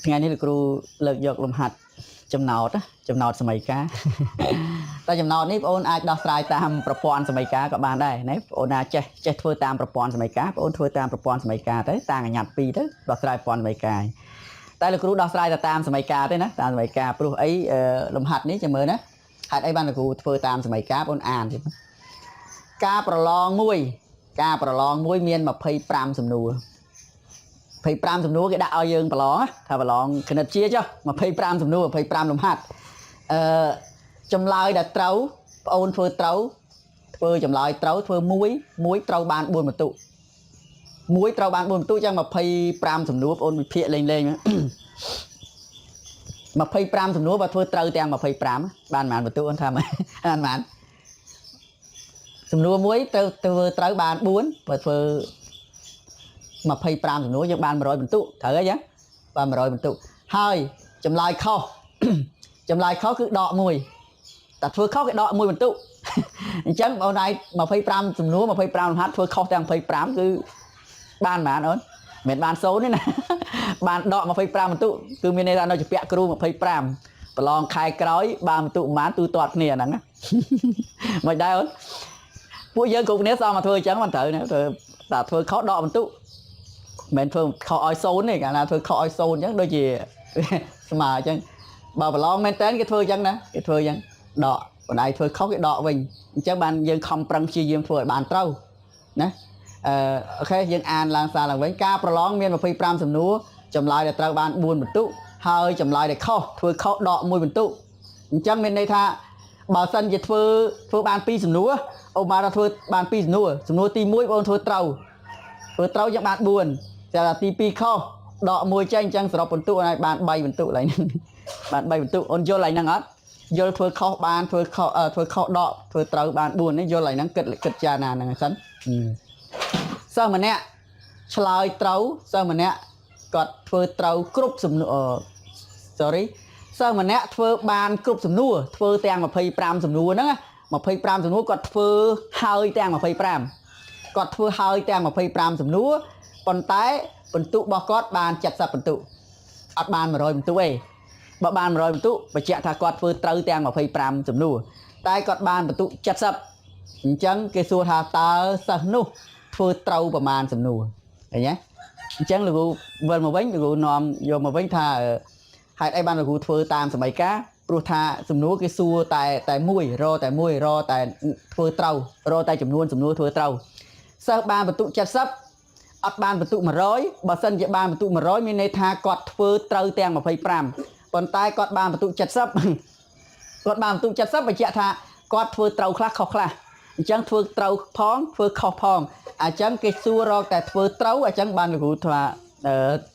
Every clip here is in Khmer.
ថ្ងៃនេះលោកគ្រូលើកយកលំហាត់ចំណោទសម័យកាលតែចំណោទនេះបងអូនអាចដោះស្រាយតាមប្រព័ន្ធសម័យកាលក៏បានដែរណាបងអូនអាចចេះធ្វើតាមប្រព័ន្ធសម័យកាលបងអូនធ្វើតាមប្រព័ន្ធសម័យកាលទៅតាំងអាញាត់2ទៅដោះស្រាយប្រព័ន្ធសម័យកាលតែលោកគ្រូដោះស្រាយតែតាមសម័យកាលទេណាតាមសម័យកាលព្រោះអីលំហាត់នេះចាំមើលណាហេតុអីបានលោកគ្រូធ្វើតាមសម័យកាលបងអូនអានទៀតការប្រឡងមួយមាន25សំណួរ25សំណួរគេដាក់ឲ្យយើងប្រឡងថាប្រឡងគណិតជាចុះ25សំណួរ25លំហាត់ចម្លើយដែលត្រូវបងអូនធ្វើចម្លើយត្រូវធ្វើមួយត្រូវបាន4បន្ទុកមួយត្រូវបាន4បន្ទុកចឹង25សំណួរបងអូនវិភាគលេង25សំណួរបើធ្វើត្រូវទាំង25បានប៉ុន្មានបន្ទុកអូនថាបានប៉ុន្មានសំណួរមួយត្រូវបាន4បើធ្វើ25សំណួរយើងបាន100បន្ទុកត្រូវអីចឹងបាន100បន្ទុកហើយចម្លើយខុសគឺដក1តែធ្វើខុសគេដក1បន្ទុកអញ្ចឹងបងអូនអាច25សំណួរ25លំហាត់ធ្វើខុសទាំង25គឺបានប៉ុន្មានអូនមិនបាន0ទេណាបានដក25បន្ទុកគឺមានន័យថានៅជាពាក់គ្រូ25ប្រឡងខែក្រោយបានបន្ទុកប្រហែលទូទាត់គ្នាហ្នឹងមិនដែរអូនពួកយើងគ្រប់គ្នាសមមកធ្វើអញ្ចឹងមិនត្រូវណាតែធ្វើខុសដកបន្ទុកមិនធ្វើខុសឲ្យ0ទេកាលណាធ្វើខុសឲ្យ0អញ្ចឹងដូចជាស្មើអញ្ចឹងបើប្រឡងមែនតើគេធ្វើអញ្ចឹងណាគេធ្វើអញ្ចឹងដកបណ្ដៃធ្វើខុសគេដកវិញអញ្ចឹងបានយើងខំប្រឹងព្យាយាមធ្វើឲ្យបានត្រូវណាអូខេយើងអានឡើងសារឡើងវិញការប្រឡងមាន25សំណួរចម្លើយដែលត្រូវបាន4បន្ទុកហើយចម្លើយដែលខុសធ្វើខុសដក1បន្ទុកអញ្ចឹងមានន័យថាបើសិនជាធ្វើបាន2សំណួរអូម៉ាថាធ្វើបាន2សំណួរសំណួរទី1បងអូនធ្វើត្រូវយ៉ាងបាន4តែទី2ខុសដក1ចេញអញ្ចឹងសរុបបន្ទុកឲ្យបាន3បន្ទុកឡើយហ្នឹងបាន3បន្ទុកអូនយល់ហើយហ្នឹងអត់យល់ធ្វើខុសបានធ្វើខុសដកធ្វើត្រូវបាន4នេះយល់ហើយហ្នឹងគិតចារណាហ្នឹងហ្នឹងសិនសិស្សម្នាក់ឆ្លើយត្រូវសិស្សម្នាក់គាត់ធ្វើត្រូវគ្រប់សំណួរសិស្សម្នាក់ធ្វើបានគ្រប់សំណួរធ្វើទាំង25សំណួរហ្នឹង25សំណួរគាត់ធ្វើហើយទាំង25គាត់ធ្វើហើយទាំង25សំណួរប៉ុន្តែបន្ទុករបស់គាត់បាន70បន្ទុកអត់បាន100បន្ទុកទេបើបាន100បន្ទុកបញ្ជាក់ថាគាត់ធ្វើត្រូវទាំង25សំណួរតែគាត់បានបន្ទុក70អញ្ចឹងគេសួរថាតើសិស្សនោះធ្វើត្រូវប្រមាណសំណួរឃើញទេអញ្ចឹងលោកគ្រូវិលមកវិញលោកគ្រូនាំយកមកវិញថាហេតុអីបានលោកគ្រូធ្វើតាមសម័យកាលព្រោះថាសំណួរគេសួរតែមួយរតែធ្វើត្រូវរតែចំនួនសំណួរធ្វើត្រូវសិស្សបានបន្ទុក70អត់បានបន្ទុក100បើសិនជាបានបន្ទុក100មានន័យថាគាត់ធ្វើត្រូវទាំង25ប៉ុន្តែគាត់បានបន្ទុក70គាត់បានបន្ទុក70បញ្ជាក់ថាគាត់ធ្វើត្រូវខ្លះខុសខ្លះអញ្ចឹងធ្វើត្រូវផងធ្វើខុសផងអញ្ចឹងគេសួររកតែធ្វើត្រូវអញ្ចឹងបានលោកគ្រូថា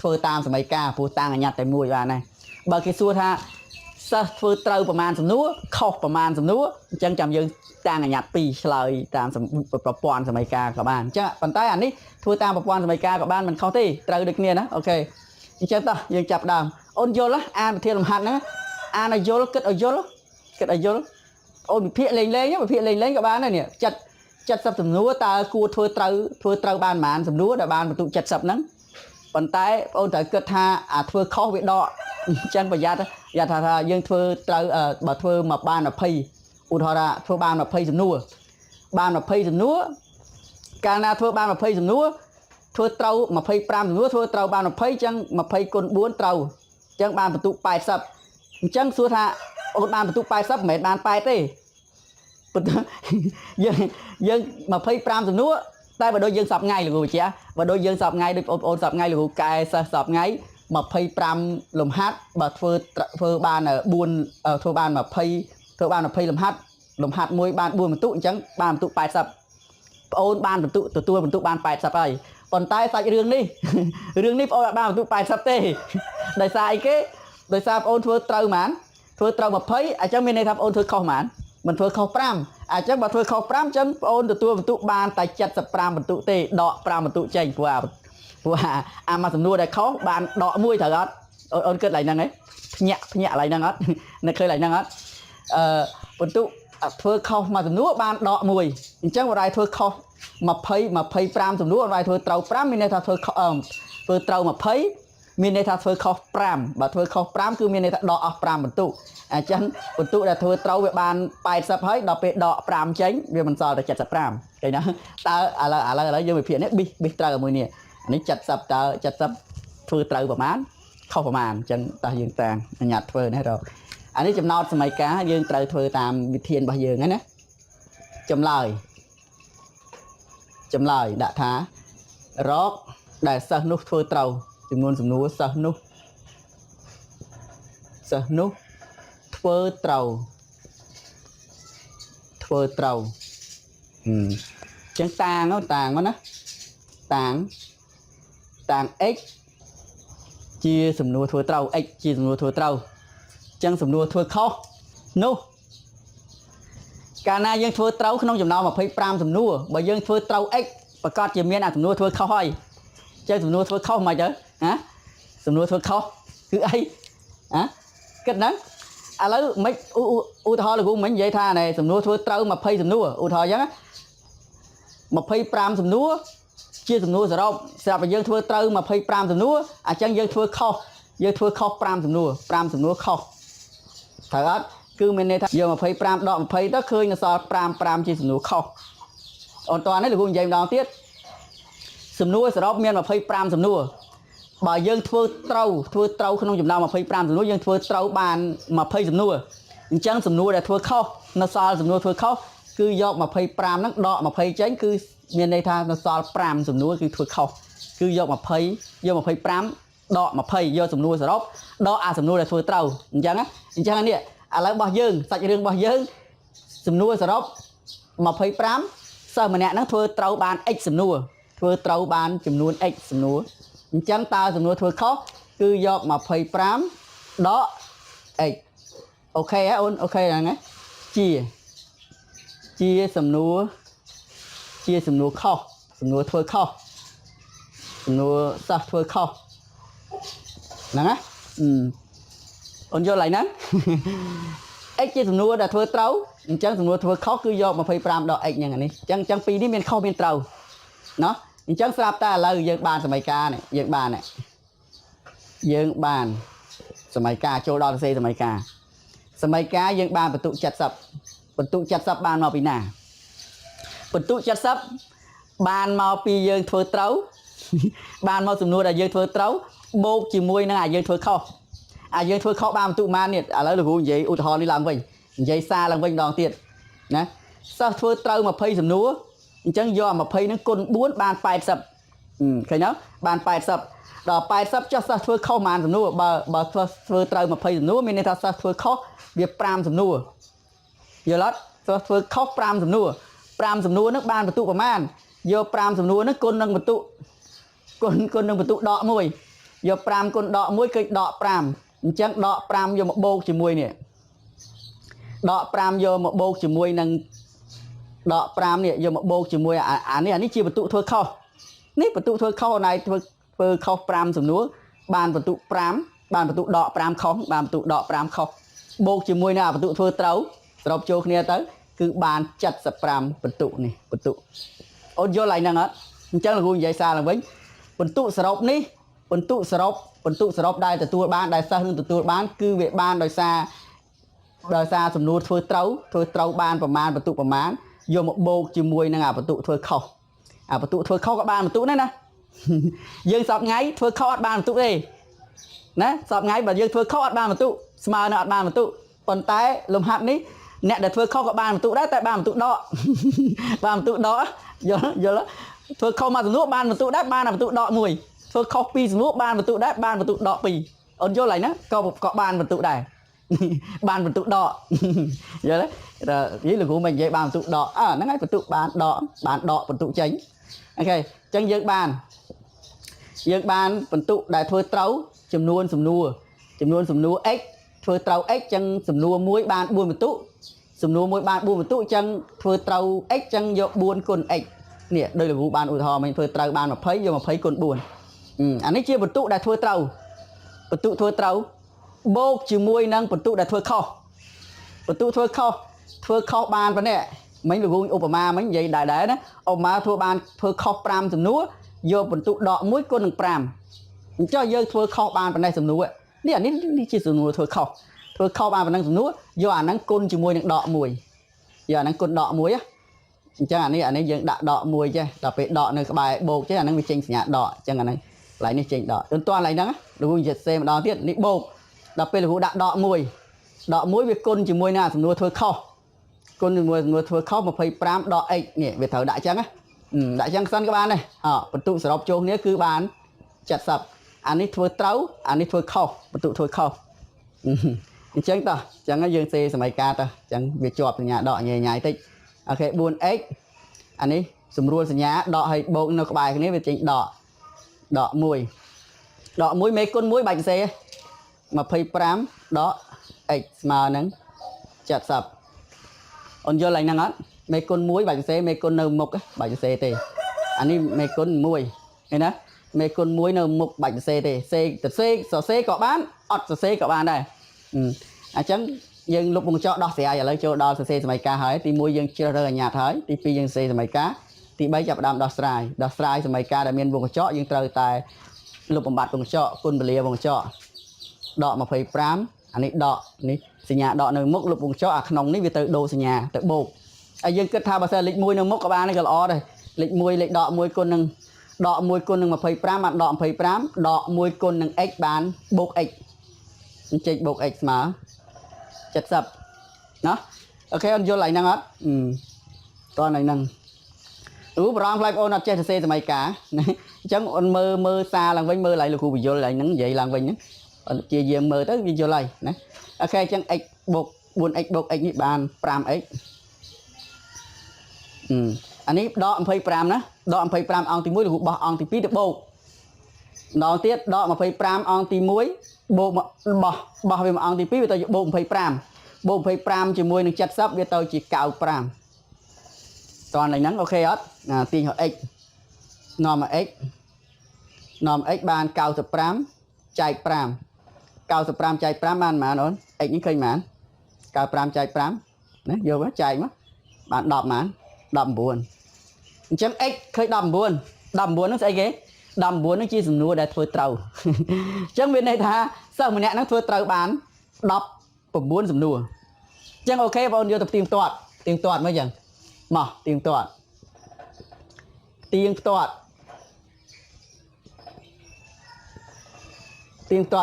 ធ្វើតាមសម័យកាលព្រោះតាំងអាញាត់តែមួយបានណាបើគេសួរថាសិស្សធ្វើត្រូវប្រមាណសំណួរខុសប្រមាណសំណួរអញ្ចឹងចាំយើងតាំងអាញាត់2ឆ្លើយតាមប្រព័ន្ធសម័យកាលក៏បានអញ្ចឹងប៉ុន្តែអានេះធ្វើតាមប្រព័ន្ធសម័យកាលក៏បានមិនខុសទេត្រូវដូចគ្នាណាអូខេអញ្ចឹងតោះយើងចាប់ដើមអូនយល់អានវិធានលំហាត់ហ្នឹងអានឲ្យយល់គិតឲ្យយល់អូនវិភាគលេងក៏បានដែរនេះ70សំណួរតើគួរធ្វើត្រូវបានប៉ុន្មានសំណួរដែលបានបន្ទុក70ហ្នឹងប៉ុន្តែបងត្រូវគិតថាអាធ្វើខុសវាដកអញ្ចឹងប្រយ័ត្នថាយើងធ្វើត្រូវបើធ្វើមកបាន20ឧទាហរណ៍ថាធ្វើបាន20សំណួរកាលណាធ្វើបាន20សំណួរធ្វើត្រូវ25សំណួរធ្វើត្រូវបាន20អញ្ចឹង20គុណ4ត្រូវអញ្ចឹងបានបន្ទុក80អញ្ចឹងសួរថាអូនបានបន្ទុក80មិនមែនបាន8ទេយើង25សំណួរតែបើដូចយើងសពថ្ងៃលោកគ្រូបញ្ជាក់បើដូចយើងសពថ្ងៃដូចបងប្អូនសពថ្ងៃលោកគ្រូកែសិស្សសពថ្ងៃ25លំហាត់បើធ្វើបាន4ធ្វើបាន20លំហាត់មួយបាន4បន្ទុកអញ្ចឹងបានបន្ទុក80បងអូនបានបន្ទុកទទួលបន្ទុកបាន80ហើយប៉ុន្តែសាច់រឿងនេះបងអូនអត់បានបន្ទុក80ទេដោយសារអីគេដោយសារបងអូនធ្វើត្រូវហ្មងធ្វើត្រូវ20អញ្ចឹងមានន័យថាបងអូនធ្វើខុសហ្មងមិនធ្វើខុស5អញ្ចឹងបើធ្វើខុស5អញ្ចឹងបងអូនទទួលបន្ទុកបានតែ75បន្ទុកទេដក5បន្ទុកចេញព្រោះអាមួយសំណួរដែលខុសបានដក1ត្រូវអត់អូនគិតឡើងហ្នឹងហ៎ភ្ញាក់ឡើងហ្នឹងអត់នឹកឃើញឡើងហ្នឹងអត់បន្ទុកធ្វើខុសមួយសំណួរបានដក1អញ្ចឹងបើដៃធ្វើខុស25សំណួរបើដៃធ្វើត្រូវ5មានន័យថាធ្វើត្រូវ20 មានន័យថាធ្វើខុស5បើធ្វើខុស5គឺមានន័យថាដកអស់5បន្ទុកអញ្ចឹងបន្ទុកដែលធ្វើត្រូវវាបាន80ហើយដល់ពេលដក5ចេញវាមិនសល់តែ75ឃើញណាតើឥឡូវយើងវិភាគនេះប៊ីសត្រូវមួយនេះអានេះ70តើ70ធ្វើត្រូវប្រមាណខុសប្រមាណអញ្ចឹងតើយើងតាំងអញ្ញាតធ្វើណារកអានេះចំណោទសម័យកាលយើងត្រូវធ្វើតាមវិធានរបស់យើងហ្នឹងណាចម្លើយដាក់ថារកដែលសិស្សនោះធ្វើត្រូវចំនួនសំណួរសិស្សនោះធ្វើត្រូវចឹងតាងមកណាតាង x ជាសំណួរធ្វើត្រូវ x ជាសំណួរធ្វើត្រូវចឹងសំណួរធ្វើខុសនោះកាលណាយើងធ្វើត្រូវក្នុងចំណោម25សំណួរបើយើងធ្វើត្រូវ x ប្រកាសជាមានអាសំណួរធ្វើខុសហើយចឹងសំណួរធ្វើខុសមិនទៅណាសំណួរធ្វើខុសគឺអីគិតហ្នឹងឥឡូវមិនឧទាហរណ៍លោកគ្រូមិញនិយាយថាណែសំណួរធ្វើត្រូវ20សំណួរឧទាហរណ៍អញ្ចឹង25សំណួរជាសំណួរសរុបស្រាប់តែយើងធ្វើត្រូវ25សំណួរអញ្ចឹងយើងធ្វើខុស5សំណួរ5សំណួរខុសត្រូវអត់គឺមានន័យថាយក25ដក20ទៅឃើញនៅសល់5ជាសំណួរខុសអត់តនេះលោកគ្រូនិយាយម្ដងទៀតសំណួរសរុបមាន25សំណួរបើយើងធ្វើត្រូវក្នុងចំណោម25សំណួរយើងធ្វើត្រូវបាន20សំណួរអញ្ចឹងសំណួរដែលធ្វើខុសនៅសល់សំណួរធ្វើខុសគឺយក25ហ្នឹងដក20ចេញគឺមានន័យថានៅសល់5សំណួរគឺធ្វើខុសគឺយក20យក25ដក20យកសំណួរសរុបដកអាសំណួរដែលធ្វើត្រូវអញ្ចឹងនេះឥឡូវរបស់យើងសាច់រឿងរបស់យើងសំណួរសរុប25សិស្សម្នាក់ហ្នឹងធ្វើត្រូវបាន x សំណួរធ្វើត្រូវបានចំនួន x សំណួរអញ្ចឹងតើសំណួរធ្វើខុសគឺយក25ដក x អូខេហ៎អូនអូខេហ្នឹងណាជាសំណួរខុសសំណួរធ្វើខុសសំណួរសិស្សធ្វើខុសហ្នឹងណាអូនយល់ហើយហ្នឹង x ជាសំណួរដែលធ្វើត្រូវអញ្ចឹងសំណួរធ្វើខុសគឺយក25ដក x ហ្នឹងអានេះអញ្ចឹងពីរនេះមានខុសមានត្រូវណោះអញ្ចឹងស្រាប់តែឥឡូវយើងបានសម័យកាលនេះយើងបានសម័យកាលចូលដល់សរសេរសម័យកាលយើងបានបន្ទុក70បានមកពីណាបន្ទុក70បានមកពីយើងធ្វើត្រូវបានមកសំណួរដែលយើងធ្វើត្រូវបូកជាមួយនឹងយើងធ្វើខុសយើងធ្វើខុសបានបន្ទុកប៉ុន្មាននេះឥឡូវលោកគ្រូនិយាយឧទាហរណ៍នេះឡើងវិញនិយាយសារឡើងវិញម្ដងទៀតណាសិស្សធ្វើត្រូវ20សំណួរអញ្ចឹងយក20ហ្នឹងគុណ4បាន80ឃើញទេបាន80ដល់80ចុះសិស្សធ្វើខុសប៉ុន្មានសំណួរបើធ្វើត្រូវ20សំណួរមានន័យថាសិស្សធ្វើខុសវា5សំណួរយល់អត់សិស្សធ្វើខុស5សំណួរ5សំណួរហ្នឹងបានបន្ទុកប្រមាណយក5សំណួរហ្នឹងគុណនឹងបន្ទុកនឹងបន្ទុកដក1យក5គុណដក1គឺដក5អញ្ចឹងដក5យកមកបូកជាមួយនេះដក5យកមកបូកជាមួយនឹងដក5នេះយកមកបូកជាមួយអានេះជាបន្ទុកធ្វើខុសនេះបន្ទុកធ្វើខុសណៃធ្វើខុស5សំណួរបានបន្ទុក5បានបន្ទុកដក5ខុសបានបន្ទុកដក5ខុសបូកជាមួយនឹងបន្ទុកធ្វើត្រូវសរុបចូលគ្នាទៅគឺបាន75បន្ទុកនេះបន្ទុកអូនយល់ហើយហ្នឹងអត់អញ្ចឹងលោកគ្រូនិយាយសារឡើងវិញបន្ទុកសរុបនេះបន្ទុកសរុបដែលទទួលបានដែលសិស្សនឹងទទួលបានគឺវាបានដោយសារសំណួរធ្វើត្រូវបានប្រមាណបន្ទុកប្រមាណយកមកបូកជាមួយនឹងបន្ទុកធ្វើខុសបន្ទុកធ្វើខុសក៏បានបន្ទុកដែរណាយើងសពថ្ងៃធ្វើខុសអត់បានបន្ទុកទេណាសពថ្ងៃបើយើងធ្វើខុសអត់បានបន្ទុកស្មើនឹងអត់បានបន្ទុកប៉ុន្តែលំហាត់នេះអ្នកដែលធ្វើខុសក៏បានបន្ទុកដែរតែបានបន្ទុកដកយល់ធ្វើខុសមួយសំណួរបានបន្ទុកដែរបានបន្ទុកដក1ធ្វើខុស2សំណួរបានបន្ទុកដែរបានបន្ទុកដក2អូនយល់ហើយណាក៏បានបន្ទុកដែរបានបន្ទុកដកយល់ទេនិយាយលោកគ្រូមិននិយាយបានបន្ទុកដកហ្នឹងហើយបន្ទុកបានដកបន្ទុកចេញអូខេអញ្ចឹងយើងបានបន្ទុកដែលធ្វើត្រូវចំនួនសំណួរ x ធ្វើត្រូវ x អញ្ចឹងសំណួរ1បាន4បន្ទុកសំណួរ1បាន4បន្ទុកអញ្ចឹងធ្វើត្រូវ x អញ្ចឹងយក4គុណ x នេះដោយលោកគ្រូបានឧទាហរណ៍មិញធ្វើត្រូវបាន20យក20គុណ4អានេះជាបន្ទុកដែលធ្វើត្រូវបូកជាមួយនឹងបន្ទុកដែលធ្វើខុសធ្វើខុសបានប៉ុណ្ណេះមិញលោកគ្រូឧបមាមិញនិយាយដែរណាឧបមាធ្វើខុស5សំណួរយកបន្ទុកដក1គុណនឹង5 cho dương thua kho bàn bên này sầm núi nè đi chỉ sầm núi thua kho bàn bên này sầm núi do anh nắng côn chỉ mùi những đọ mùi giờ nắng côn đọ mùi á chẳng hạn này dương đã đọ mùi chứ đặc biệt đọ nơi cái bài bột chứ là nắng bị chênh nhà đọ chẳng hạn này lại này chênh đọ toàn toàn lại nắng đúng dịch xem đo tiết đi bột đặc biệt là vụ đã đọ mùi việc côn chỉ mùi nào sầm núi thua kho côn mùi thua kho mà phải pram đọ ấy nhỉ về thở đại trắng á đại trắng sân các bạn này phần tụ sở đọc chung này cứ bán chặt sập anh ấy thua trấu anh ấy thua khâu phần tụ thua khâu chẳng ta chẳng có dương xe sầm ca ta chẳng việc chọp nhà đọ nhẹ nhảy tích ok buôn x anh ấy sum ruột nhà đọ hay bộ nó có bài cái này về chính đọ muối mấy con muối bạch xe mà phải pram đó x mà nắng chặt sập on vô lại năng á mấy con muối bạch xe mấy con nâu mục bạch xe thì anh ấy mấy con muối nghe nè mấy con muối nâu mục bạch xe thì xe có bán xe có bán đây chẳng dân lúc một chỗ đo xe giờ lấy chỗ đo xe mày cá hỏi thì muối dân chưa rơi nhà thấy thì phi dân xe mày cá thì bây giờ đam đo strai mày cá đã miền vùng chỗ dân trời tại lúc một bát vùng chỗ quân bể vùng chỗ đọ mà phải pram anh ấy đọ ní xe nhà đọ nơi mốc lúc vùng chỗ nông ní vì tự đồ xe nhà tự bột dân kết thao bà xe lịch muối nâu mốc có ba này là đây lịch muối lịch đọ muối con nâng đọ muối con nâng mà phải pram mặt đọ phải pram đọ muối con nâng x bán bột x chạy bột x mà chặt sập nó ok anh vô lại năng hết con này năng ú brown flag on chơi xe mày cả chẳng on mơ xa lần với mơ lại là khu bị vô lại nắng vậy lần với nhé chia về mơ tới video lại nè ok chẳng x bột buôn x bột x như bàn pram x anh ấy đọ phải pram đó đọ phải pram on thì muối được bỏ on thì pí được bột nó tiết đọ mà phải pram on thì muối bộ bỏ về mà on thì pí tôi bộ phải pram chỉ muối được chặt sắp với tôi chỉ cạo pram toàn này nắng ok hết tiền họ x norm x bàn cạo tập pram chạy pram cạo tập pram chạy pram bàn mà nó x những cây mà cạo pram chạy pram đấy vô quá chạy mất bạn đọc mà đầm buồn chẳng x khơi đầm buồn nó sẽ ghé đầm buồn nó chỉ dùng nuôi để thôi trâu chẳng bên này tha sao mình nè nó thôi trâu bán đọc bẩm buồn dùng nuôi chẳng ok vào vô tập tiền toạt mới dần mà tiền toạt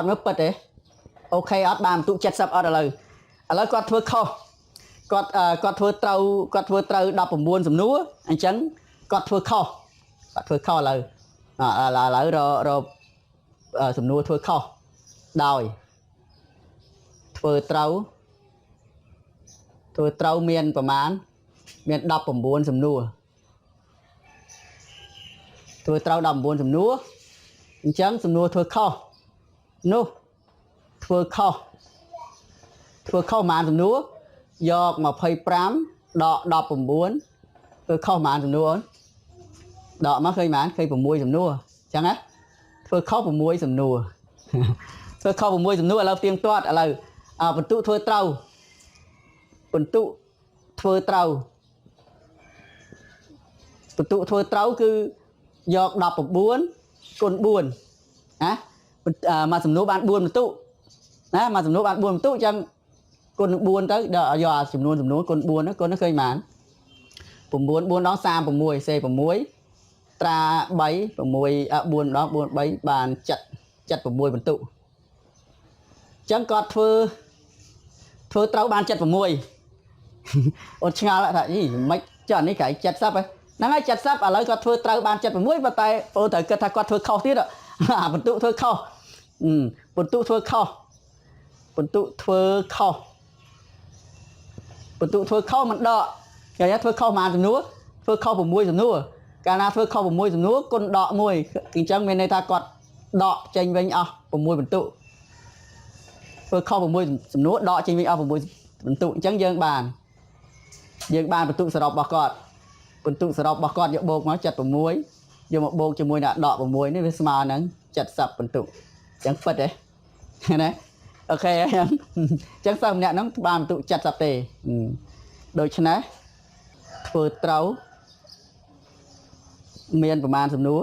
mới bật đấy ok ở bàn tụ chặt sập ở đây là quạt thôi khô quạt thôi trâu đọc bẩm buồn dùng nuôi anh chẳng quạt thôi khô là rồi sầm nuôi thôi khô đòi thôi trâu miềnประมาณmiền đập bẩm buồn sầm nuôi thôi trâu đập buồn sầm nuôi chẳng sầm nuôi thôi khô nu thôi khô màn sầm nuôi giọt mà phơi pram đọ đập bẩm buồn thôi khô màn sầm nuôi đọ má khơi màn khơi bẩm muối sầm nuôi chẳng á thôi khô bẩm muối sầm nuôi thôi khô bẩm muối sầm nuôi là tiếng toát là phần tụ thôi trâu phần tụ thôi trâu cứ giọt đập bẩm buồn con buồn mà sầm nuôi bạn buồn một tụ mà sầm nuôi bạn buồn một tụ chẳng con buồn tới đọ giò sầm nuôi con buồn nó khơi màn bẩm buồn đó xa bẩm muối xe bẩm muối tra bấy và mùi buồn đó buồn bấy bàn chặt vào mùi bẩn tụ chẳng có thưa trâu bàn chặt vào mùi ôn chăng lại tại gì mấy chọn ấy cái chặt sắp ấy nắng ấy chặt sắp lấy có thưa trâu bàn chặt vào mùi và tay ô thời cơ thay có thưa khâu tiết ạ bẩn tụ thưa khâu bẩn tụ thưa khâu mình đọ cái thưa khâu mà rồi nữa thưa khâu vào mùi rồi nữa cả na thôi không mùi dùng nước con đọ mùi kinh trăng bên này ta quạt đọ tranh với nhau mùi bẩn tụ thôi không mùi dùng nước đọ tranh với nhau mùi bẩn tụ trắng dương bàn bẩn tụ sẽ đọc bọc cọt bẩn tụ sẽ đọc bọc cọt giữa bột nó chặt vào muối vô một bột cho muối đã đọ vào muối nên với smart nắng chặt sập bẩn tụ trắng phật đấy này ok trắng xong nè nó bàn tụ chặt sập tề đôi chân đấy thôi trâu miềnประมาณสำนัว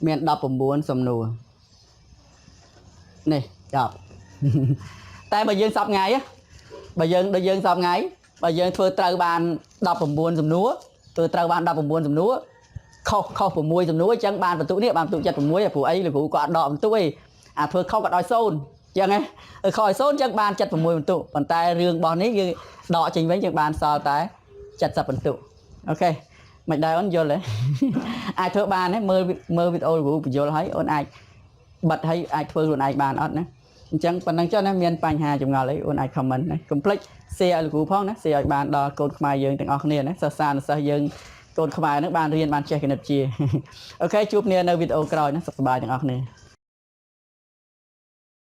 miền đập bẩm buồnสำนัว នេះចប់ តែបើយើងសពថ្ងៃបើយើងដូចយើងសពថ្ងៃបើយើងធ្វើត្រូវបាន19សំណួរធ្វើត្រូវបាន19សំណួរខុស6សំណួរអញ្ចឹងបានបន្ទុកនេះបានបន្ទុក76ព្រោះអីលោកគ្រូក៏អត់ដកបន្ទុកអីអាធ្វើខុសក៏ឲ្យ0អញ្ចឹងខុសឲ្យ0អញ្ចឹងបាន76បន្ទុកប៉ុន្តែរឿងរបស់នេះយើងដកចេញវិញយើងបានសល់តែ70បន្ទុកអូខេមិនដែរអូនយល់ទេអាចធ្វើបានទេមើលវីដេអូលោកគ្រូបញ្យល់ឲ្យអូនអាចបិទឲ្យអាចធ្វើខ្លួនឯងបានអត់ណាអញ្ចឹងប៉ុណ្ណឹងចុះណាមានបញ្ហាចម្ងល់អីអូនអាច comment ណាកុំភ្លេច share ឲ្យលោកគ្រូផងណា share ឲ្យបានដល់កូនខ្មែរយើងទាំងអស់គ្នាណាសិស្សនិស្សិតយើងកូនខ្មែរនឹងបានរៀនបានចេះគណិតជាអូខេជួបគ្នានៅវីដេអូក្រោយណាសុខសប្បាយទាំងអស់គ្នា